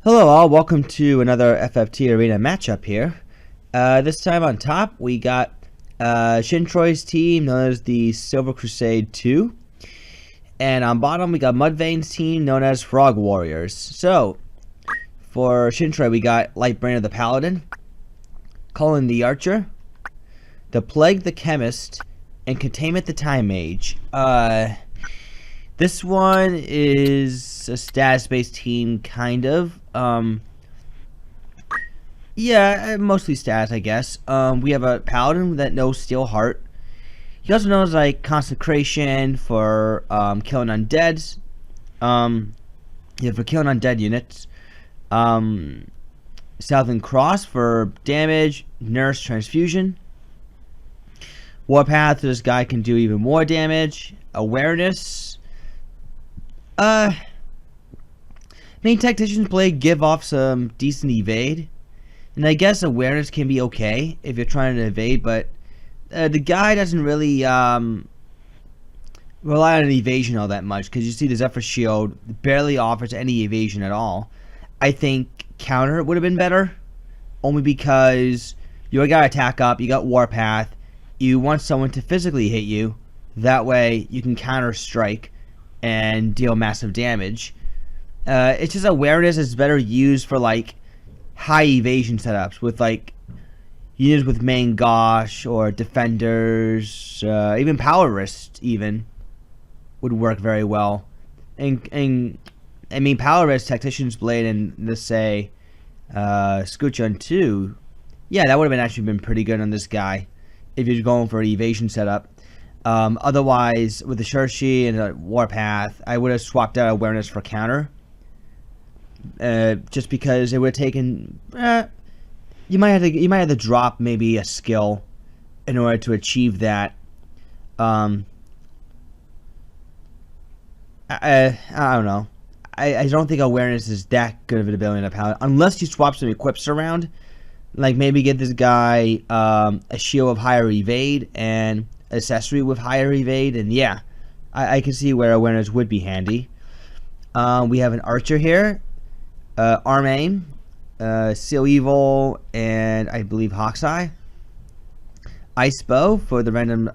Hello all, welcome to another FFT Arena matchup here. This time on top we got Shintroy's team known as the Silver Crusade 2. And on bottom we got Mudvayne's team known as Frog Warriors. So, for Shintroy we got Lightbringer the Paladin, Cullen the Archer, the Plague the Chemist, and Containment the Time Mage. This one is a status-based team, kind of. Yeah, mostly stats, I guess. We have a Paladin that knows Steel Heart. He also knows, like, Consecration for, killing undeads. Yeah, for killing undead units. Southern Cross for damage. Nurse Transfusion. Warpath, so this guy can do even more damage. Awareness. Main Tactician's Blade give off some decent evade. And I guess awareness can be okay if you're trying to evade, but the guy doesn't really rely on evasion all that much, because you see the Zephyr Shield barely offers any evasion at all. I think counter would have been better, only because you got attack up, you got Warpath, you want someone to physically hit you, that way you can counter strike and deal massive damage. It's just awareness is better used for like high evasion setups with like units with main Gosh or defenders, even power wrist even would work very well. And I mean power wrist, Tactician's Blade, and let's say Scutcheon 2, yeah, that would have actually been pretty good on this guy if you're going for an evasion setup. Otherwise, with the Shurshi and Warpath, I would have swapped out awareness for counter. Just because it would have taken, you might have to drop maybe a skill in order to achieve that. I don't know. I don't think awareness is that good of an ability in a Paladin, unless you swap some equips around, like maybe get this guy a shield of higher evade and accessory with higher evade, and yeah, I can see where awareness would be handy. We have an Archer here. Arm Aim, Seal Evil, and I believe Hawk's Eye. Ice Bow for the random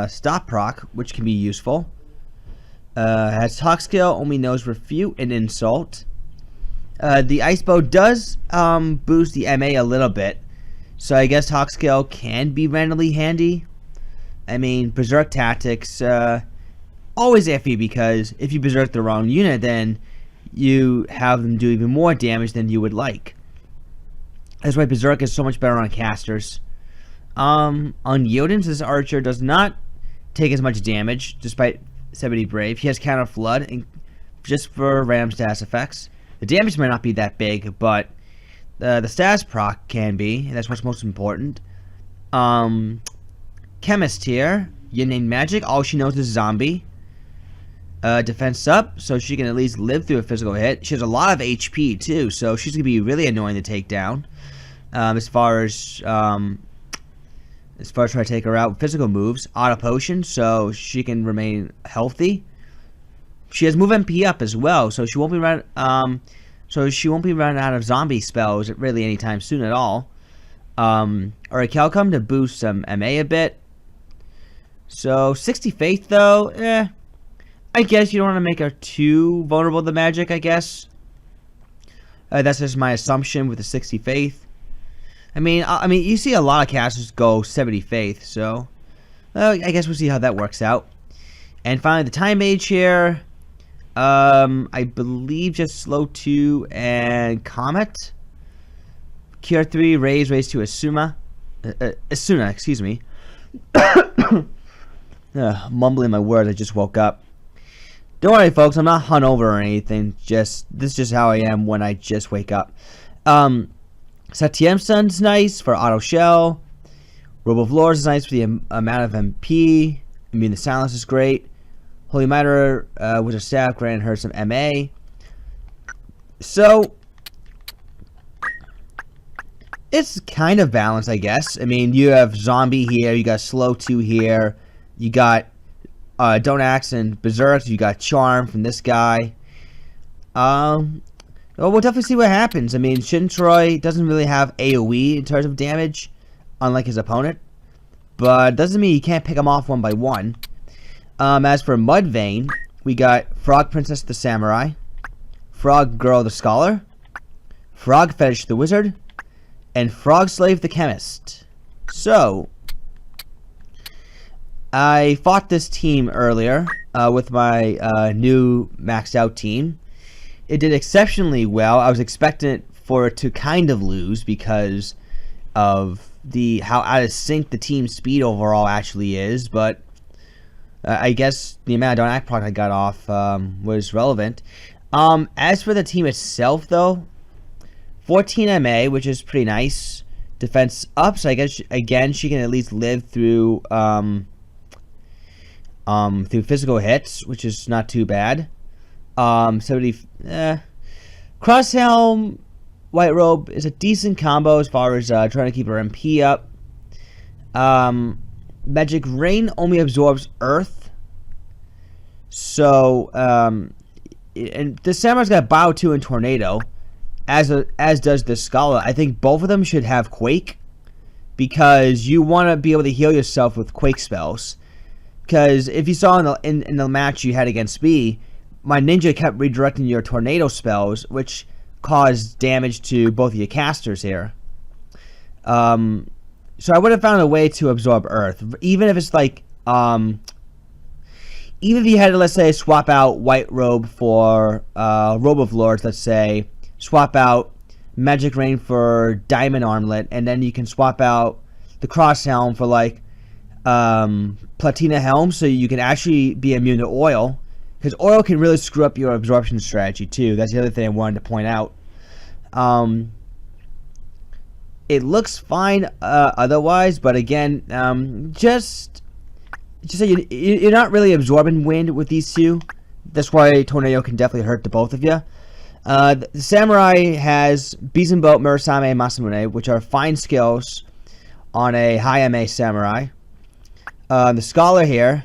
stop proc, which can be useful. Has Hawk Skill, only knows Refute and Insult. The Ice Bow does boost the MA a little bit, so I guess Hawk Skill can be randomly handy. I mean, Berserk Tactics, always iffy, because if you Berserk the wrong unit, then you have them do even more damage than you would like. That's why Berserk is so much better on casters. On Yodens, this Archer does not take as much damage, despite 70 Brave. He has Counter Flood, and just for random status effects. The damage might not be that big, but the status proc can be, and that's what's most important. Chemist here, Yin Magic, all she knows is Zombie. Defense up, so she can at least live through a physical hit. She has a lot of HP too, so she's gonna be really annoying to take down. As far as trying to take her out with physical moves. Auto Potion, so she can remain healthy. She has Move MP up as well, so she won't be running out of zombie spells really anytime soon at all. Or a Calcum to boost some MA a bit. So 60 Faith though, I guess you don't want to make her too vulnerable to magic, I guess. That's just my assumption with the 60 Faith. I mean, you see a lot of casters go 70 Faith, so I guess we'll see how that works out. And finally, the Time Mage here. I believe just Slow 2 and Comet. Cure 3, raise to Asuna, excuse me. Mumbling my words, I just woke up. Don't worry, folks, I'm not hungover or anything. This is just how I am when I just wake up. Satyam Sun's nice for auto shell. Robo of Lords is nice for the amount of MP. I mean, the silence is great. Holy Mitre with a staff granted her some MA. So it's kind of balanced, I guess. I mean, you have Zombie here, you got Slow 2 here, you got Don't Axe and Berserk, you got Charm from this guy. Well, we'll definitely see what happens. I mean, Shintroy doesn't really have AoE in terms of damage, unlike his opponent. But doesn't mean you can't pick him off one by one. As for Mudvayne, we got Frog Princess the Samurai, Frog Girl the Scholar, Frog Fetish the Wizard, and Frog Slave the Chemist. So, I fought this team earlier with my new maxed out team. It did exceptionally well. I was expecting for it to kind of lose because of how out of sync the team speed overall actually is, but I guess the amount of Don't proc I got off was relevant. As for the team itself, though, 14 MA, which is pretty nice. Defense up, so I guess again she can at least live through physical hits, which is not too bad. 70 Cross Helm White Robe is a decent combo as far as trying to keep her MP up. Magic Rain only absorbs Earth, so and the Samurai's got Bio 2 and Tornado, as does the Scholar. I think both of them should have Quake, because you want to be able to heal yourself with Quake spells. Because if you saw in the match you had against me, my ninja kept redirecting your tornado spells, which caused damage to both of your casters here. So I would have found a way to absorb Earth, even if it's like, even if you had to, let's say, swap out White Robe for Robe of Lords, let's say, swap out Magic Rain for Diamond Armlet, and then you can swap out the Cross Helm for like Platina Helm, so you can actually be immune to oil. Because oil can really screw up your absorption strategy, too. That's the other thing I wanted to point out. It looks fine otherwise, but again, just so you're not really absorbing wind with these two. That's why Tornado can definitely hurt the both of you. The Samurai has Bizenboat, Murasame, and Masamune, which are fine skills on a high MA Samurai. The Scholar here,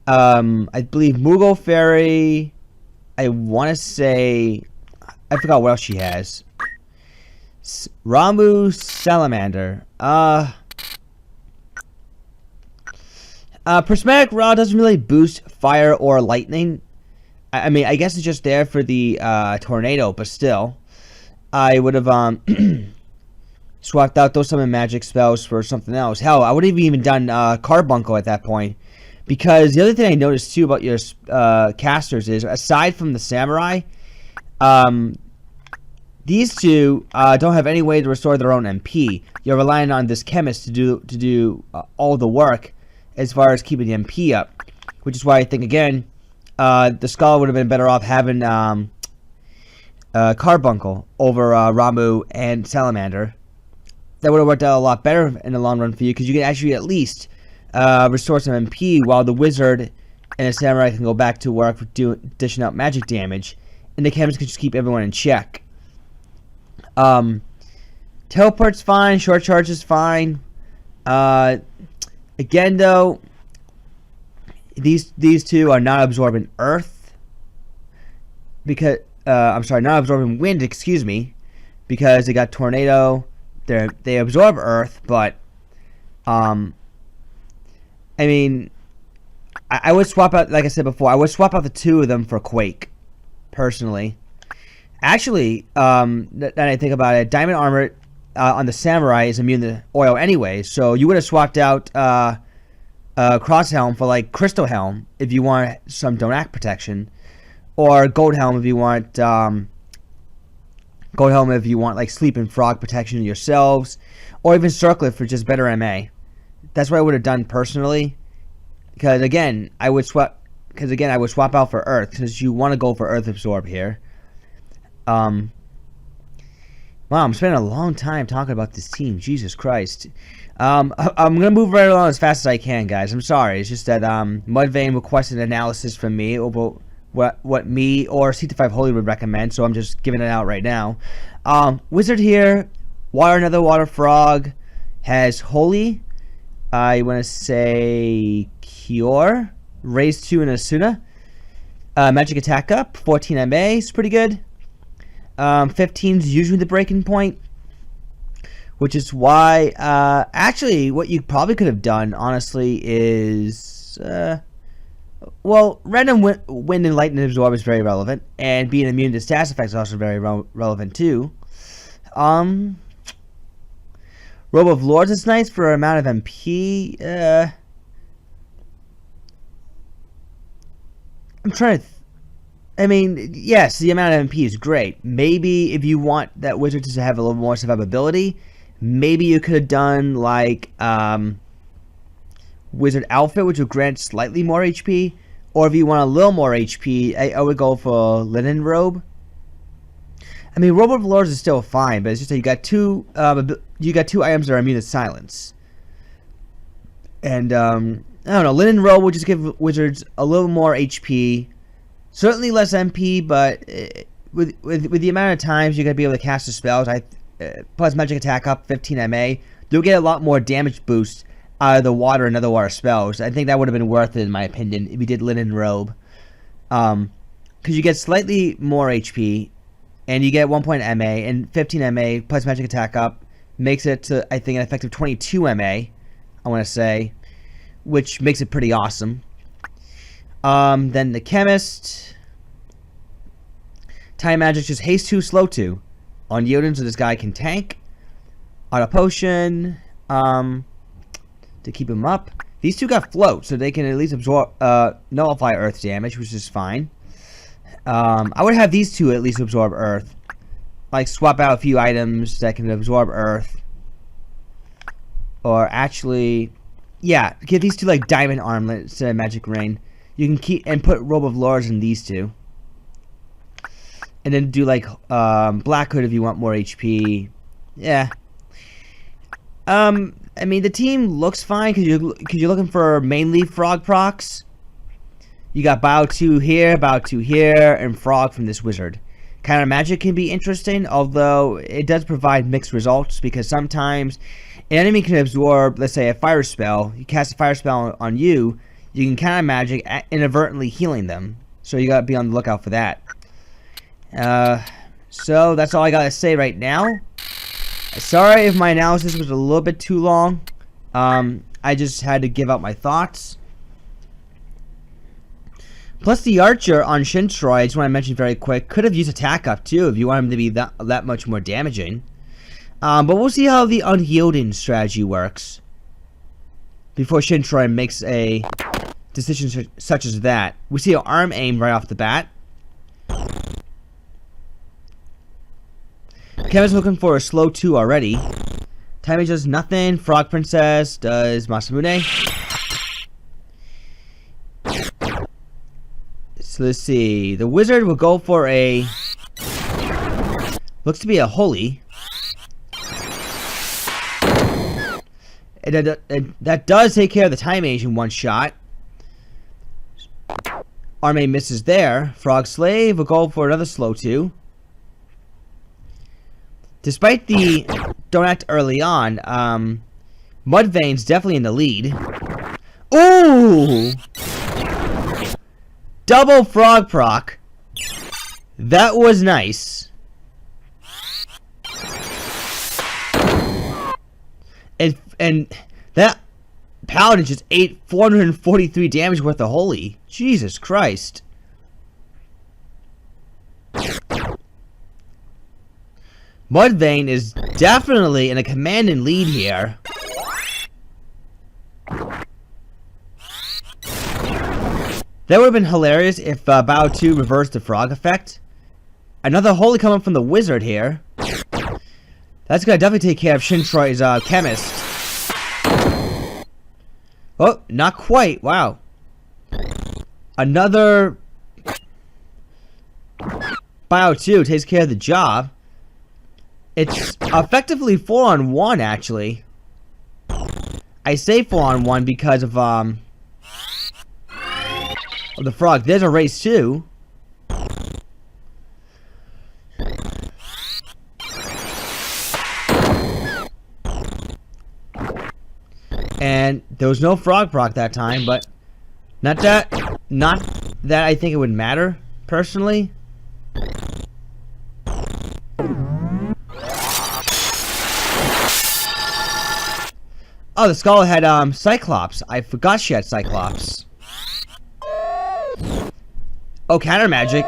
I believe Mughal Fairy, I want to say, I forgot what else she has. Ramu Salamander. Prismatic Rod doesn't really boost fire or lightning. I mean, I guess it's just there for the tornado, but still. I would have swapped out those summon magic spells for something else. Hell, I would have even done Carbuncle at that point. Because the other thing I noticed too about your casters is, aside from the Samurai, these two don't have any way to restore their own MP. You're relying on this Chemist to do all the work as far as keeping the MP up. Which is why I think, again, the Scholar would have been better off having Carbuncle over Ramu and Salamander. That would have worked out a lot better in the long run for you, because you can actually at least restore some MP, while the Wizard and the Samurai can go back to work for dishing out magic damage, and the Chemist can just keep everyone in check. Teleport's fine, Short Charge is fine. Again, though, these two are not absorbing Earth, because I'm sorry, not absorbing Wind. Excuse me, because they got Tornado. They absorb Earth, but I mean, I would swap out, like I said before, I would swap out the two of them for Quake, personally. Actually, that I think about it, Diamond Armor on the Samurai is immune to oil anyway, so you would have swapped out Cross Helm for like Crystal Helm if you want some Donak protection, or Gold Helm if you want like Sleep and Frog protection yourselves, or even Circlet for just better MA. That's what I would have done personally, because again I would swap out for Earth, because you want to go for Earth Absorb here. Wow, I'm spending a long time talking about this team. Jesus Christ. I'm gonna move right along as fast as I can, guys. I'm sorry. It's just that Mudvayne requested analysis from me over what me or C25 Holy would recommend, so I'm just giving it out right now. Wizard here, Water Another Water Frog, has Holy. I want to say Cure, Raise 2 and Asuna. Magic Attack up, 14 MA is pretty good. 15 is usually the breaking point, which is why, actually, what you probably could have done, honestly, is, well, random wind and lightning absorb is very relevant, and being immune to status effects is also very relevant, too. Robe of Lords is nice for amount of MP, I'm trying to... I mean, yes, the amount of MP is great. Maybe if you want that wizard to have a little more survivability, maybe you could have done, like, Wizard Outfit, which would grant slightly more HP. Or if you want a little more HP, I would go for Linen Robe. I mean, Robe of Lords is still fine, but it's just that you got two items that are immune to silence. And, I don't know, Linen Robe will just give wizards a little more HP. Certainly less MP, but with the amount of times you're going to be able to cast the spells, plus magic attack up 15 MA, you'll get a lot more damage boost out of the water and other water spells. I think that would have been worth it, in my opinion, if you did Linen Robe. Because you get slightly more HP, and you get 1 point MA, and 15 MA plus magic attack up makes it to, I think, an effective 22 MA, I want to say, which makes it pretty awesome. Then the Chemist. Time Magic, just haste 2, slow 2. On Yoden, so this guy can tank. Auto Potion. To keep him up. These two got float, so they can at least absorb, nullify earth damage, which is fine. I would have these two at least absorb earth. Like, swap out a few items that can absorb earth. Or actually... yeah, give these two, like, Diamond Armlet instead of Magic Rain. You can keep and put Robe of Lords in these two. And then do, like, Black Hood if you want more HP. Yeah. I mean, the team looks fine because you're looking for mainly Frog procs. You got Bow 2 here, and Frog from this wizard. Counter Magic can be interesting, although it does provide mixed results because sometimes an enemy can absorb, let's say, a fire spell. You cast a fire spell on you, you can counter magic inadvertently healing them. So you gotta be on the lookout for that. So that's all I gotta say right now. Sorry if my analysis was a little bit too long. I just had to give out my thoughts. Plus the Archer on Shintroy, I just want to mention very quick, could have used attack up too if you want him to be that much more damaging. But we'll see how the unyielding strategy works before Shintroy makes a decision such as that. We see an arm aim right off the bat. Kevin's looking for a slow 2 already. Timmy does nothing. Frog Princess does Masamune. So let's see. The wizard will go for a... looks to be a holy. And that does take care of the time mage in one shot. Arme misses there. Frog Slave will go for another slow 2. Despite the don't act early on, Mudvayne's definitely in the lead. Ooh! Double frog proc. That was nice. And that paladin just ate 443 damage worth of holy. Jesus Christ. Mudvayne is definitely in a commanding lead here. That would have been hilarious if Bow 2 reversed the frog effect. Another holy coming from the wizard here. That's gonna definitely take care of Shintroy's chemist. Oh, not quite. Wow. Another Bow 2 takes care of the job. It's effectively 4-on-1, actually. I say 4-on-1 because of the frog. There's a race too. And there was no frog proc that time, but not that I think it would matter personally. Oh, the skull had Cyclops. I forgot she had Cyclops. Oh, counter magic.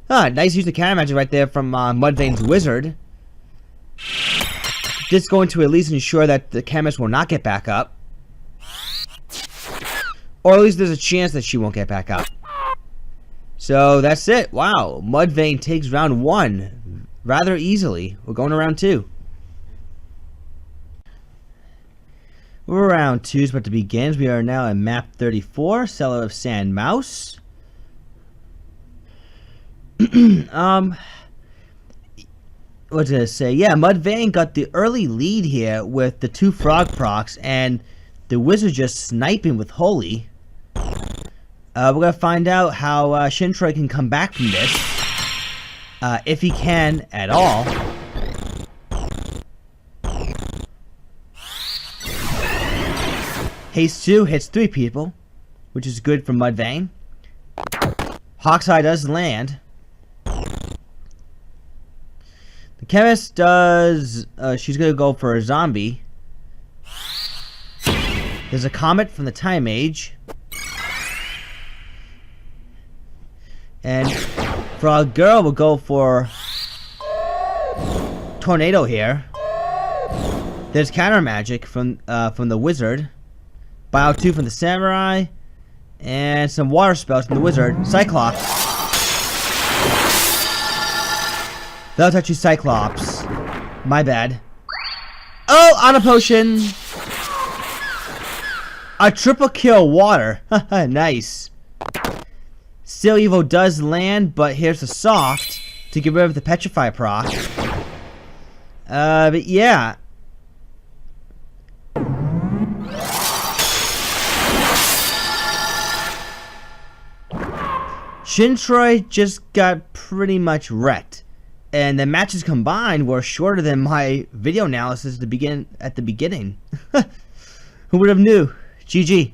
Ah, nice use of counter magic right there from Mudvayne's wizard. Just going to at least ensure that the chemist will not get back up. Or at least there's a chance that she won't get back up. So that's it. Wow, Mudvayne takes round 1 rather easily. We're going to round 2. Round 2 is about to begin. We are now at map 34, Cellar of Sand Mouse. What did I say? Yeah, Mudvayne got the early lead here with the 2 frog procs, and the wizard just sniping with Holy. We're going to find out how Shintroy can come back from this. If he can at all. Haste 2 hits 3 people, which is good for Mudvayne. Hawk's Eye does land. The chemist does... she's going to go for a zombie. There's a comet from the Time Age. And Frog Girl will go for Tornado here. There's counter magic from the wizard. Bio 2 from the samurai. And some water spells from the wizard. Cyclops. That'll touch you, Cyclops. My bad. Oh, on a potion. A triple kill water. Nice. Still Evil does land, but here's a soft to get rid of the Petrify proc. But yeah. Shintroy just got pretty much wrecked. And the matches combined were shorter than my video analysis at the beginning. Who would have knew? GG.